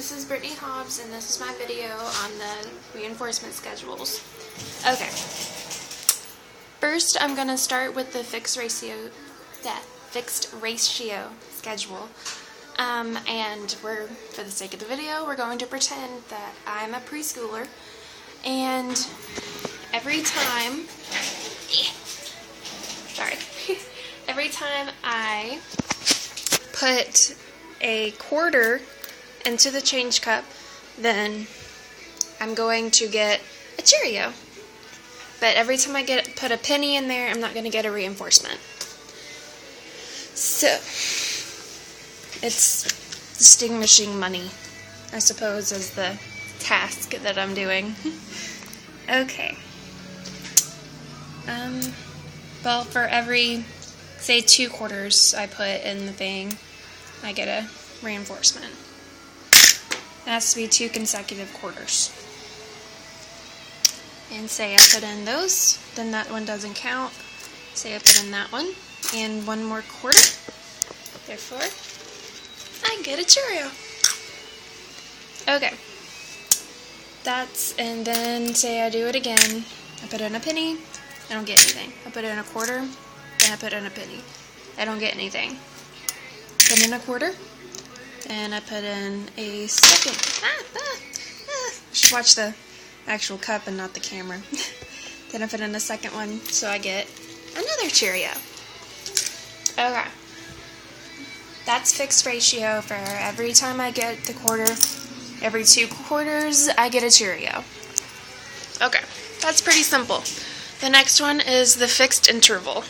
this is Brittany Hobbs, and this is my video on the reinforcement schedules. Okay, first I'm going to start with the fixed ratio schedule. And for the sake of the video, we're going to pretend that I'm a preschooler, and every time I put a quarter into the change cup, then I'm going to get a Cheerio. But every time I put a penny in there, I'm not going to get a reinforcement. So, it's distinguishing money, I suppose, is the task that I'm doing. Okay. Well, for every, say, 2 quarters I put in the thing, I get a reinforcement. It has to be 2 consecutive quarters. And say I put in those, then that one doesn't count. Say I put in that one, and 1 more quarter. Therefore, I get a Cheerio. Okay. And then say I do it again. I put in a penny, I don't get anything. I put in a quarter, then I put in a penny. I don't get anything. Put in a quarter, and I put in a second. I should watch the actual cup and not the camera. Then I put in a second one, so I get another Cheerio. Okay. That's fixed ratio for every time I get the quarter. Every 2 quarters, I get a Cheerio. Okay, that's pretty simple. The next one is the fixed interval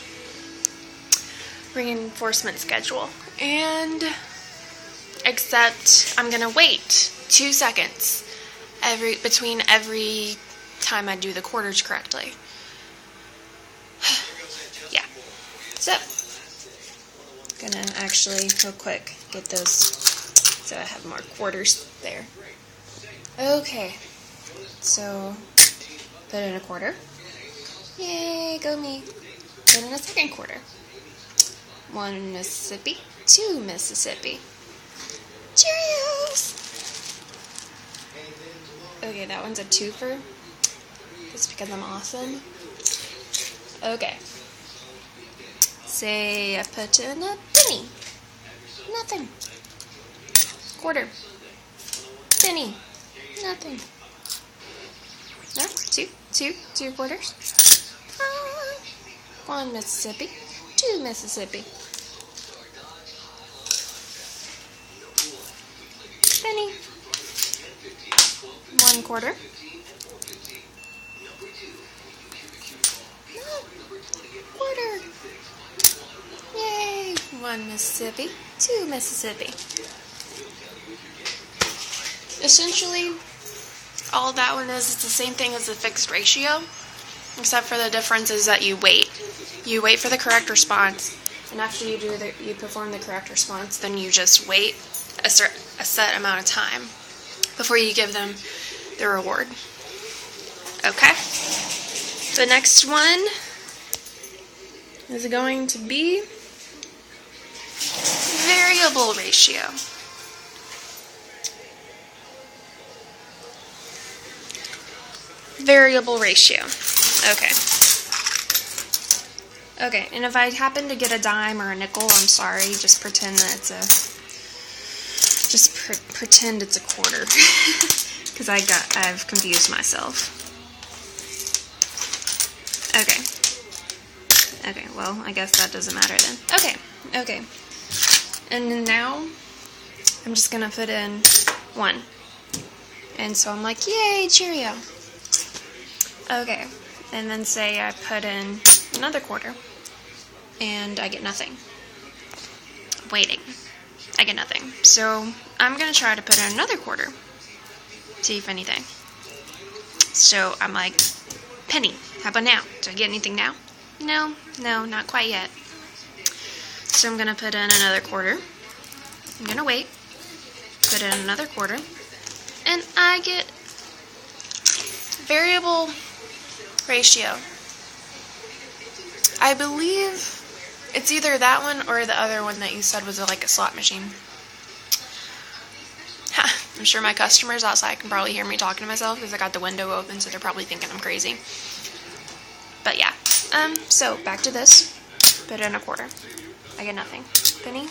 reinforcement schedule. And except I'm going to wait 2 seconds between every time I do the quarters correctly. Yeah. So, I'm going to actually, real quick, get those so I have more quarters there. Okay. So, put in a quarter. Yay, go me. Put in a second quarter. 1 Mississippi, 2 Mississippi. Cheerios! Okay, that one's a twofer. Just because I'm awesome. Okay. Say I put in a penny. Nothing. Quarter. Penny. Nothing. No? 2 quarters. 1 Mississippi, 2 Mississippi. Penny. 1 quarter. No. Quarter. Yay. 1 Mississippi, 2 Mississippi. Essentially, all that one is, it's the same thing as the fixed ratio, except for the difference is that you wait. You wait for the correct response, and after you perform the correct response, then you just wait a set amount of time before you give them the reward. Okay? The next one is going to be variable ratio. Variable ratio. Okay. Okay, and if I happen to get a dime or a nickel, I'm sorry, just pretend that it's pretend it's a quarter. Because I've confused myself. Okay, well, I guess that doesn't matter then. Okay. And then now, I'm just gonna put in 1. And so I'm like, yay, Cheerio. Okay, and then say I put in another quarter, and I get nothing. Waiting. I get nothing. So, I'm going to try to put in another quarter. See if anything. So, I'm like, penny. How about now? Do I get anything now? No, not quite yet. So, I'm going to put in another quarter. I'm going to wait. Put in another quarter. And I get variable ratio. I believe it's either that one or the other one that you said was like a slot machine. Ha, I'm sure my customers outside can probably hear me talking to myself because I got the window open, so they're probably thinking I'm crazy. But yeah, so back to this. Put in a quarter. I get nothing. Penny,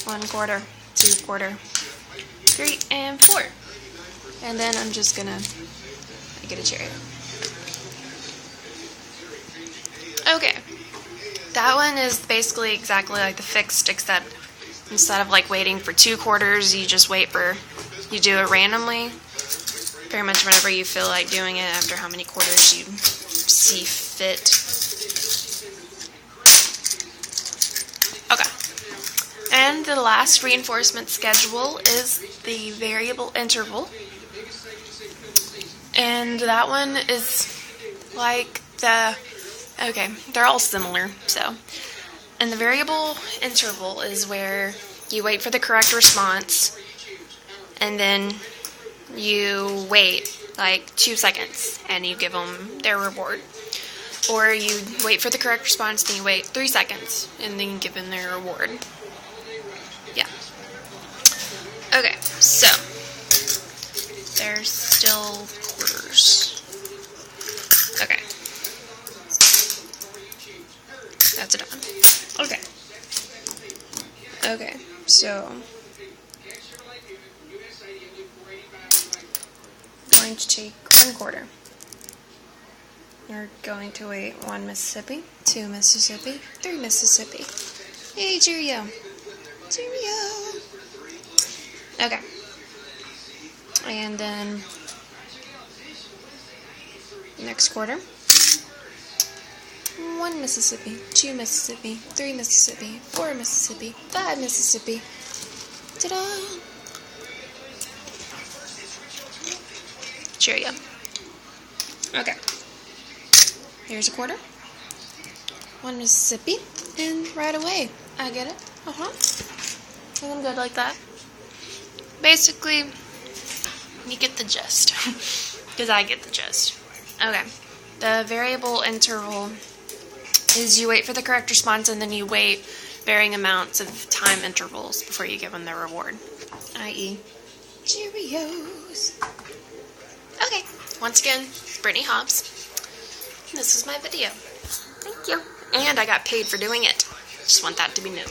1 quarter, 2 quarter, 3 and 4. And then I'm just gonna get a cherry. Okay, that one is basically exactly like the fixed, except instead of like waiting for 2 quarters, you just you do it randomly, very much whenever you feel like doing it after how many quarters you see fit. Okay, and the last reinforcement schedule is the variable interval, and that one is like okay, they're all similar, so. And the variable interval is where you wait for the correct response, and then you wait like 2 seconds, and you give them their reward. Or you wait for the correct response, then you wait 3 seconds, and then you give them their reward. Yeah. Okay, so there's still quarters. Okay. That's a done. Okay. Okay, so I'm going to take 1 quarter. You're going to wait 1 Mississippi, 2 Mississippi, 3 Mississippi. Hey, Cheerio. Cheerio. Okay. And then next quarter. 1 Mississippi, 2 Mississippi, 3 Mississippi, 4 Mississippi, 5 Mississippi. Ta-da! Cheerio. Okay. Here's a quarter. 1 Mississippi, and right away, I get it. And I'm good like that. Basically, you get the gist. Because I get the gist. Okay. The variable interval is you wait for the correct response, and then you wait varying amounts of time intervals before you give them their reward, i.e. Cheerios. Okay, once again, Brittany Hobbs. This is my video. Thank you. And I got paid for doing it. Just want that to be known.